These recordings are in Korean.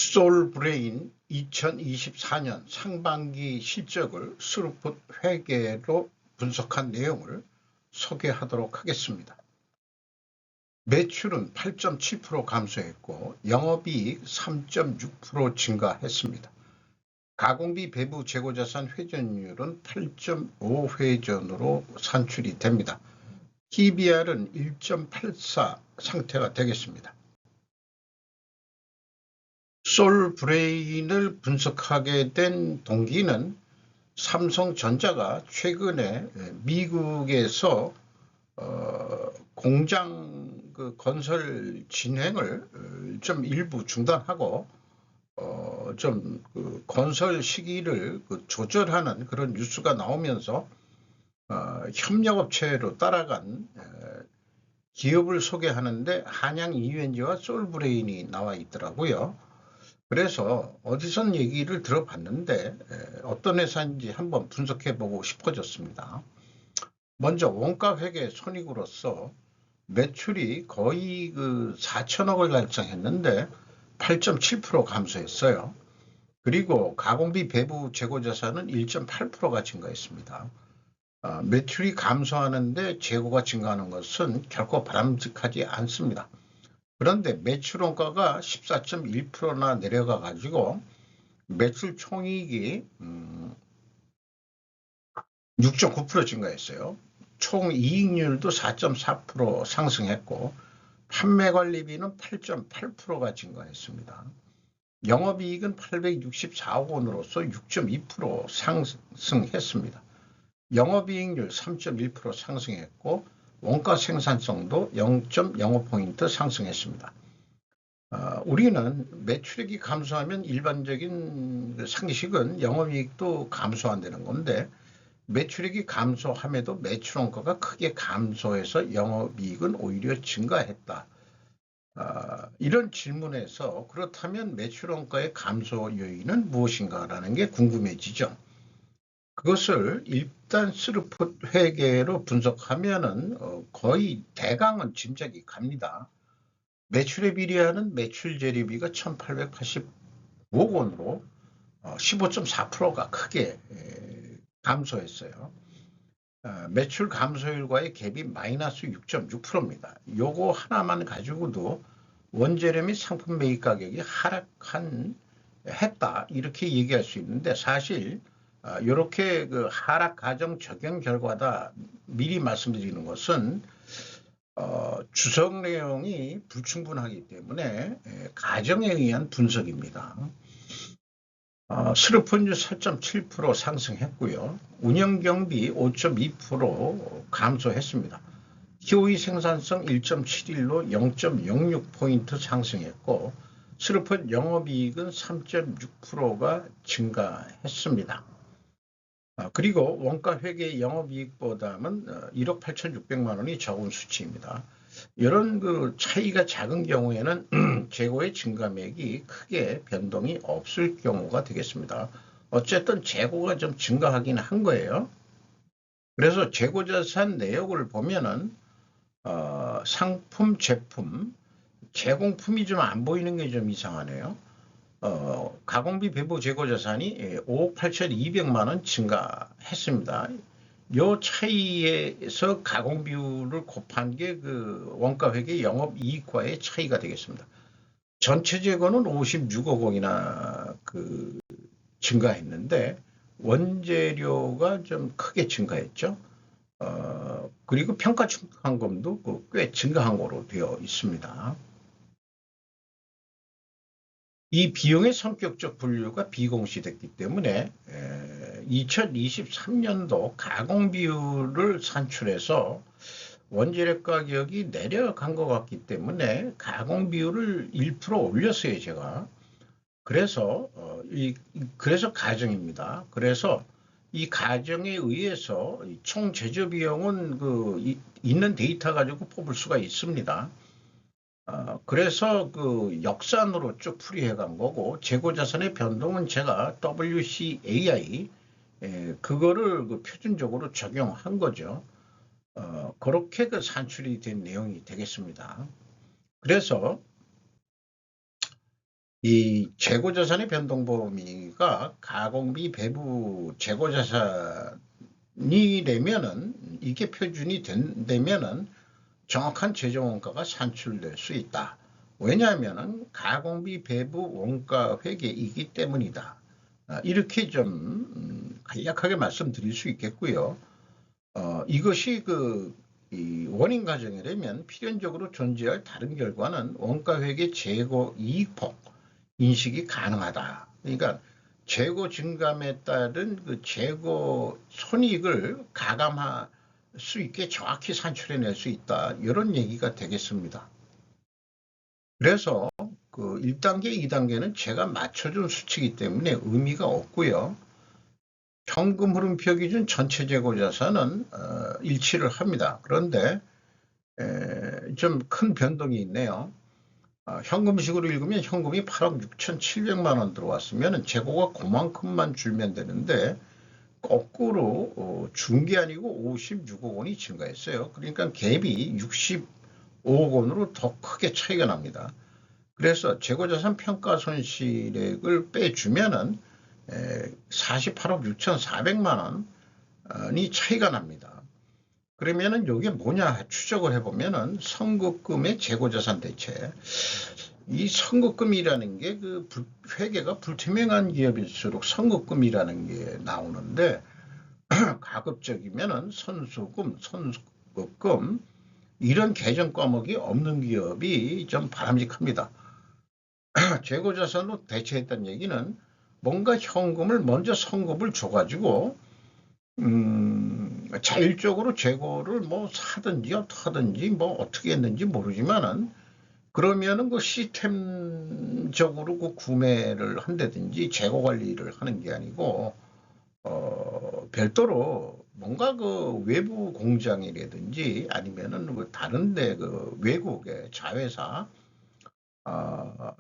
솔브레인 2024년 상반기 실적을 스루풋 회계로 분석한 내용을 소개하도록 하겠습니다. 매출은 8.7% 감소했고 영업이익 3.6% 증가했습니다. 가공비 배부 재고자산 회전율은 8.5회전으로 산출이 됩니다. PBR은 1.84 상태가 되겠습니다. 솔브레인을 분석하게 된 동기는 삼성전자가 최근에 미국에서 공장 건설 진행을 좀 일부 중단하고 좀 건설 시기를 조절하는 그런 뉴스가 나오면서 협력업체로 따라간 기업을 소개하는데 한양 이웬지와 솔브레인이 나와 있더라고요. 그래서 어디선 얘기를 들어봤는데 어떤 회사인지 한번 분석해보고 싶어졌습니다. 먼저 원가회계 손익으로서 매출이 거의 4천억을 달성했는데 8.7% 감소했어요. 그리고 가공비 배부 재고자산은 1.8%가 증가했습니다. 매출이 감소하는데 재고가 증가하는 것은 결코 바람직하지 않습니다. 그런데 매출 원가가 14.1%나 내려가 가지고 매출 총이익이 6.9% 증가했어요. 총 이익률도 4.4% 상승했고 판매관리비는 8.8%가 증가했습니다. 영업이익은 864억 원으로서 6.2% 상승했습니다. 영업이익률 3.1% 상승했고 원가 생산성도 0.05포인트 상승했습니다. 우리는 매출액이 감소하면 일반적인 상식은 영업이익도 감소한다는 건데 매출액이 감소함에도 매출원가가 크게 감소해서 영업이익은 오히려 증가했다. 이런 질문에서 그렇다면 매출원가의 감소 요인은 무엇인가라는 게 궁금해지죠. 그것을 일단 스루풋 회계로 분석하면은 거의 대강은 짐작이 갑니다. 매출에 비례하는 매출 재료비가 1,885억 원으로 15.4%가 크게 감소했어요. 매출 감소율과의 갭이 마이너스 6.6%입니다. 요거 하나만 가지고도 원재료 및 상품 매입 가격이 했다 이렇게 얘기할 수 있는데 사실 이렇게 하락 가정 적용 결과다 미리 말씀드리는 것은 주석 내용이 불충분하기 때문에 가정에 의한 분석입니다. 스루풋율 4.7% 상승했고요. 운영경비 5.2% 감소했습니다. TOE 생산성 1.71로 0.06포인트 상승했고 스루풋 영업이익은 3.6%가 증가했습니다. 그리고 원가회계 영업이익보다는 1억 8,600만 원이 적은 수치입니다. 이런 차이가 작은 경우에는 재고의 증가액이 크게 변동이 없을 경우가 되겠습니다. 어쨌든 재고가 좀 증가하긴 한 거예요. 그래서 재고자산 내역을 보면은 상품, 제품, 제공품이 좀 안 보이는 게 좀 이상하네요. 가공비 배부 재고자산이 5억 8,200만 원 증가했습니다. 요 차이에서 가공비율을 곱한 게 원가회계 영업이익과의 차이가 되겠습니다. 전체 재고는 56억 원이나 증가했는데 원재료가 좀 크게 증가했죠. 그리고 평가충당금도 꽤 증가한 거로 되어 있습니다. 이 비용의 성격적 분류가 비공시됐기 때문에 2023년도 가공비율을 산출해서 원재료 가격이 내려간 것 같기 때문에 가공비율을 1% 올렸어요, 제가. 그래서 그래서 가정입니다. 그래서 이 가정에 의해서 총 제조 비용은 있는 데이터 가지고 뽑을 수가 있습니다. 그래서 역산으로 쭉 풀이해 간 거고 재고자산의 변동은 제가 WCAI 그거를 표준적으로 적용한 거죠. 그렇게 산출이 된 내용이 되겠습니다. 그래서 이 재고자산의 변동 범위가 가공비 배부 재고자산이 되면은 이게 표준이 된다면은 정확한 재정 원가가 산출될 수 있다. 왜냐하면은 가공비 배부 원가 회계이기 때문이다. 이렇게 좀 간략하게 말씀드릴 수 있겠고요. 이것이 이 원인 가정이라면 필연적으로 존재할 다른 결과는 원가 회계 재고 이익폭 인식이 가능하다. 그러니까 재고 증감에 따른 그 재고 손익을 가감할 수 있게 정확히 산출해낼 수 있다. 이런 얘기가 되겠습니다. 그래서 그 1단계, 2단계는 제가 맞춰준 수치이기 때문에 의미가 없고요. 현금 흐름표 기준 전체 재고 자산은 일치를 합니다. 그런데 좀 큰 변동이 있네요. 현금식으로 읽으면 현금이 8억 6,700만 원 들어왔으면 재고가 그만큼만 줄면 되는데 거꾸로 준 게 아니고 56억 원이 증가했어요. 그러니까 갭이 65억 원으로 더 크게 차이가 납니다. 그래서 재고자산 평가 손실액을 빼주면은 48억 6,400만 원이 차이가 납니다. 그러면은 이게 뭐냐 추적을 해보면은 선급금의 재고자산 대체. 이 선급금이라는 게 그 회계가 불투명한 기업일수록 선급금이라는 게 나오는데 가급적이면은 선수금, 선급금 이런 계정 과목이 없는 기업이 좀 바람직합니다. 재고자산으로 대체했다는 얘기는 뭔가 현금을 먼저 선급을 줘가지고 자율적으로 재고를 뭐 사든지 어떻게든지 뭐 어떻게 했는지 모르지만은 그러면은 그 시스템적으로 그 구매를 한다든지 재고 관리를 하는 게 아니고 별도로 뭔가 그 외부 공장이라든지 아니면은 그 다른데 그 외국의 자회사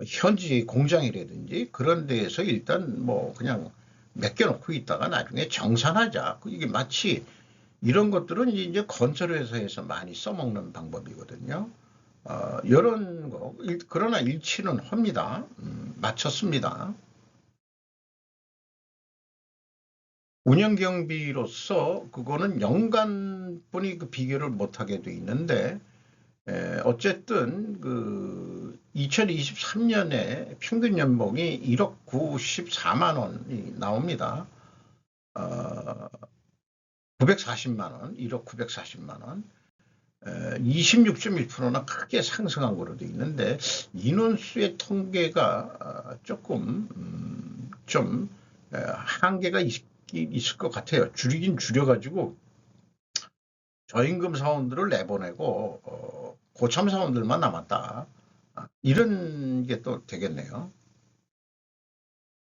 현지 공장이라든지 그런 데에서 일단 뭐 그냥 맡겨놓고 있다가 나중에 정산하자. 이게 마치 이런 것들은 이제 건설회사에서 많이 써먹는 방법이거든요. 이런 거 그러나 일치는 합니다. 맞췄습니다. 운영경비로서 그거는 연간분이 그 비교를 못하게 돼 있는데 어쨌든 그 2023년에 평균 연봉이 1억 94만 원이 나옵니다. 940만 원, 1억 940만 원. 26.1%나 크게 상승한 거로 돼 있는데 인원수의 통계가 조금 좀 한계가 있을 것 같아요. 줄이긴 줄여가지고 저임금 사원들을 내보내고 고참 사원들만 남았다. 이런 게 또 되겠네요.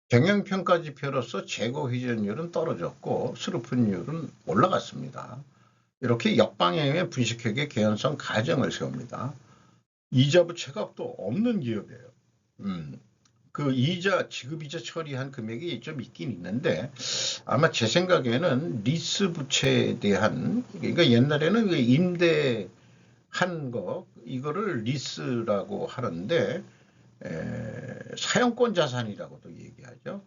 경영평가지표로서 재고 회전율은 떨어졌고 스루프율은 올라갔습니다. 이렇게 역방향의 분식회계 개연성 가정을 세웁니다. 이자 부채가 또 없는 기업이에요. 그 이자 지급이자 처리한 금액이 좀 있긴 있는데 아마 제 생각에는 리스 부채에 대한 그러니까 옛날에는 그 임대한 거 이거를 리스라고 하는데 사용권 자산이라고도 얘기하죠.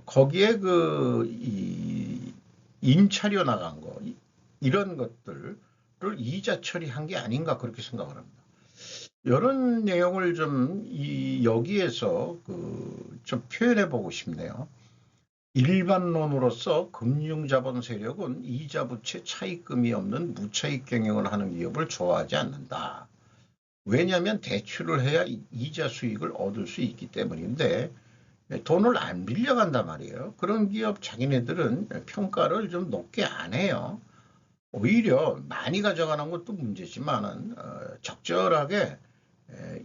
거기에 임차료 나간 거 이런 것들을 이자 처리한 게 아닌가 그렇게 생각을 합니다. 이런 내용을 좀 여기에서 좀 표현해 보고 싶네요. 일반론으로서 금융자본 세력은 이자 부채 차입금이 없는 무차익 경영을 하는 기업을 좋아하지 않는다. 왜냐하면 대출을 해야 이자 수익을 얻을 수 있기 때문인데 돈을 안 빌려간단 말이에요. 그런 기업 자기네들은 평가를 좀 높게 안 해요. 오히려 많이 가져가는 것도 문제지만은 적절하게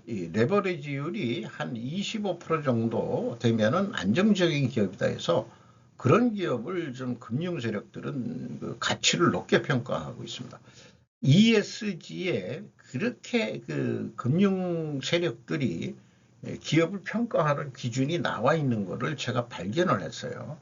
이 레버리지율이 한 25% 정도 되면은 안정적인 기업이다 해서 그런 기업을 좀 금융 세력들은 그 가치를 높게 평가하고 있습니다. ESG에 그렇게 그 금융 세력들이 기업을 평가하는 기준이 나와 있는 것을 제가 발견을 했어요.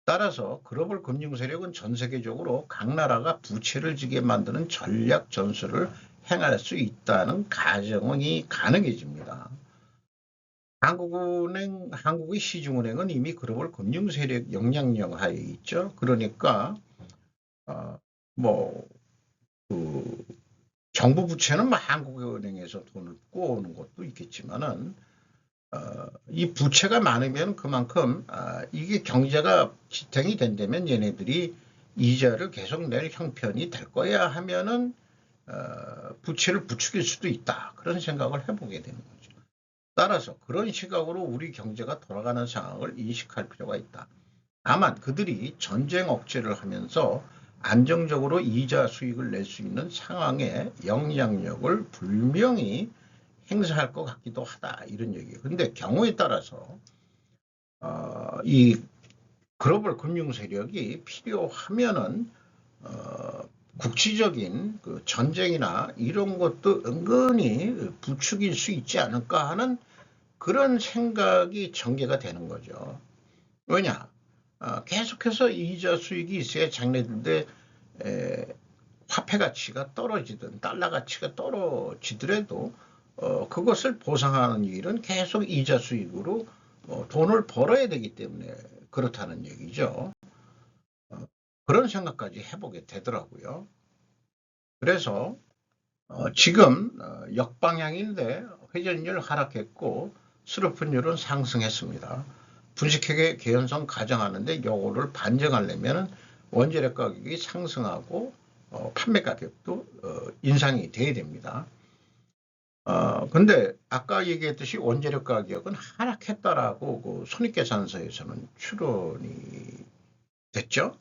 따라서 글로벌 금융 세력은 전 세계적으로 각 나라가 부채를 지게 만드는 전략 전술을 행할 수 있다는 가정이 가능해집니다. 한국의 시중은행은 이미 글로벌 금융 세력 영향력 하에 있죠. 그러니까 뭐 그 정부 부채는 뭐 한국은행에서 돈을 꼬오는 것도 있겠지만은 이 부채가 많으면 그만큼 이게 경제가 지탱이 된다면 얘네들이 이자를 계속 낼 형편이 될 거야 하면은 부채를 부추길 수도 있다. 그런 생각을 해보게 되는 거죠. 따라서 그런 시각으로 우리 경제가 돌아가는 상황을 인식할 필요가 있다. 다만 그들이 전쟁 억제를 하면서 안정적으로 이자 수익을 낼 수 있는 상황에 영향력을 분명히 행사할 것 같기도 하다. 이런 얘기예요. 근데 경우에 따라서 이 글로벌 금융 세력이 필요하면은 국지적인 그 전쟁이나 이런 것도 은근히 부추길 수 있지 않을까 하는 그런 생각이 전개가 되는 거죠. 왜냐? 계속해서 이자 수익이 있어야 장래인데 화폐 가치가 떨어지든 달러 가치가 떨어지더라도 그것을 보상하는 일은 계속 이자 수익으로 돈을 벌어야 되기 때문에 그렇다는 얘기죠. 그런 생각까지 해보게 되더라고요. 그래서 지금 역방향인데 회전율 하락했고 수르픈율은 상승했습니다. 분식회계 개연성 가정하는데 요거를 반증하려면 원재료 가격이 상승하고 판매 가격도 인상이 돼야 됩니다. 근데 아까 얘기했듯이 원재료 가격은 하락했다라고 그 손익계산서에서는 추론이 됐죠.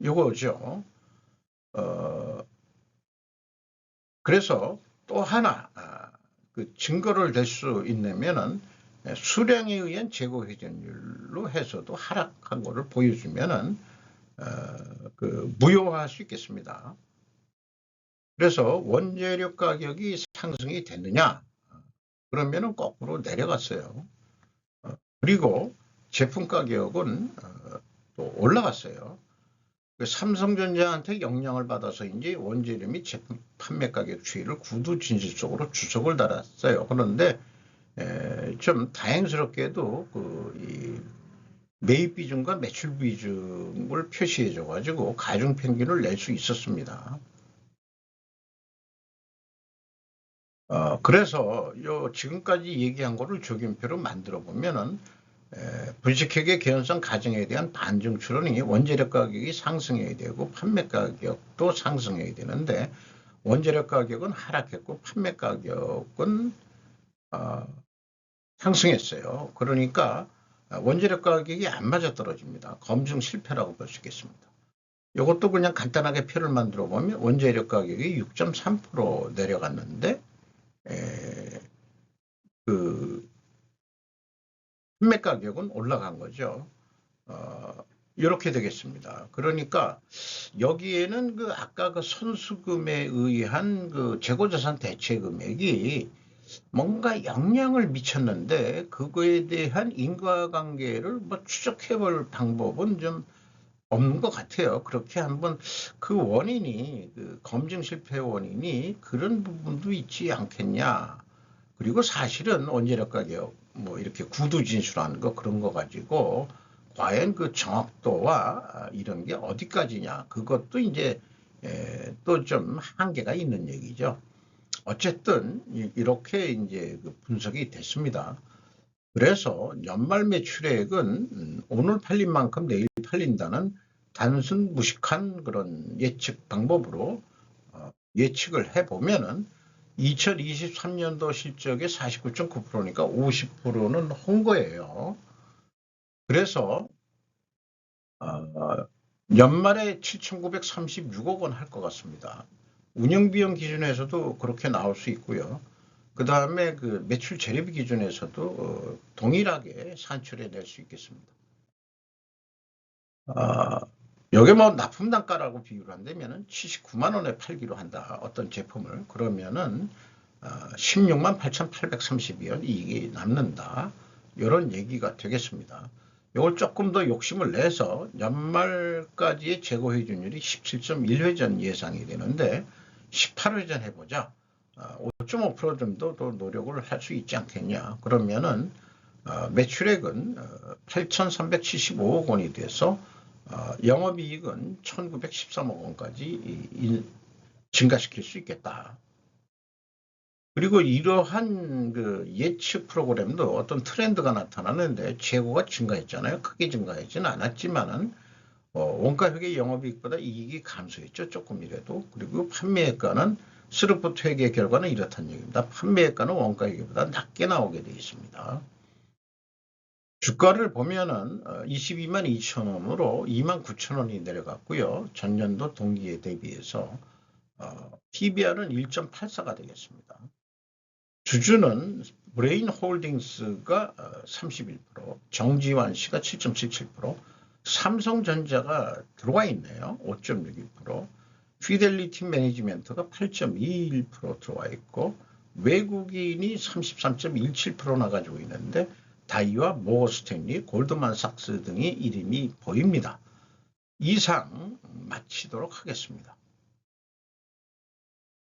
요거죠. 그래서 또 하나 그 증거를 댈 수 있냐면은 수량에 의한 재고 회전율로 해서도 하락한 것을 보여주면은 그 무효화할 수 있겠습니다. 그래서 원재료 가격이 상승이 됐느냐? 그러면은 거꾸로 내려갔어요. 그리고 제품 가격은 또 올라갔어요. 삼성전자한테 영향을 받아서인지 원재료 및 제품 판매 가격 추이를 구두 진실적으로 주석을 달았어요. 그런데 좀 다행스럽게도 이 매입 비중과 매출 비중을 표시해줘 가지고 가중 평균을 낼 수 있었습니다. 그래서 지금까지 얘기한 거를 적용표로 만들어 보면은 분식회계 개연성 가정에 대한 반증 추론이 원재료 가격이 상승해야 되고 판매 가격도 상승해야 되는데 원재료 가격은 하락했고 판매 가격은 상승했어요. 그러니까 원재료 가격이 안 맞아떨어집니다. 검증 실패라고 볼 수 있겠습니다. 이것도 그냥 간단하게 표를 만들어 보면 원재료 가격이 6.3% 내려갔는데 그 판매 가격은 올라간 거죠. 이렇게 되겠습니다. 그러니까 여기에는 그 아까 그 선수금에 의한 그 재고자산 대체 금액이 뭔가 영향을 미쳤는데 그거에 대한 인과관계를 뭐 추적해 볼 방법은 좀 없는 것 같아요. 그렇게 한번 그 원인이 그 검증 실패 원인이 그런 부분도 있지 않겠냐. 그리고 사실은 원재료 가격 뭐 이렇게 구두 진술하는 거 그런 거 가지고 과연 그 정확도와 이런 게 어디까지냐. 그것도 이제 또 좀 한계가 있는 얘기죠. 어쨌든 이렇게 이제 그 분석이 됐습니다. 그래서 연말 매출액은 오늘 팔린 만큼 내일 팔린다는 단순 무식한 그런 예측 방법으로 예측을 해보면은 2023년도 실적의 49.9%니까 50%는 홍거예요. 그래서 연말에 7,936억 원 할 것 같습니다. 운영비용 기준에서도 그렇게 나올 수 있고요. 그 다음에 그 매출 재료비 기준에서도 동일하게 산출해 낼 수 있겠습니다. 여기 뭐 납품 단가라고 비교를 한다면은 79만 원에 팔기로 한다. 어떤 제품을. 그러면은 16만 8,832원 이익이 남는다. 이런 얘기가 되겠습니다. 이걸 조금 더 욕심을 내서 연말까지의 재고 회전율이 17.1회전 예상이 되는데 18회전 해보자. 5.5% 정도 더 노력을 할 수 있지 않겠냐. 그러면은 매출액은 8,375억 원이 돼서 영업이익은 1,913억 원까지 증가시킬 수 있겠다. 그리고 이러한 그 예측 프로그램도 어떤 트렌드가 나타나는데 재고가 증가했잖아요. 크게 증가하지는 않았지만은 원가 회계 영업이익보다 이익이 감소했죠. 조금이라도. 그리고 판매액가는 스루풋 회계 결과는 이렇다는 얘기입니다. 판매액가는 원가 회계보다 낮게 나오게 되어 있습니다. 주가를 보면은 22만 2천 원으로 2만 9천 원이 내려갔고요. 전년도 동기에 대비해서 PBR은 1.84가 되겠습니다. 주주는 브레인 홀딩스가 31%, 정지환 씨가 7.77%, 삼성전자가 들어와 있네요. 5.61%, 피델리티 매니지먼트가 8.21% 들어와 있고 외국인이 33.17%나 가지고 있는데 다이와 모어스탠리, 골드만삭스 등의 이름이 보입니다. 이상 마치도록 하겠습니다.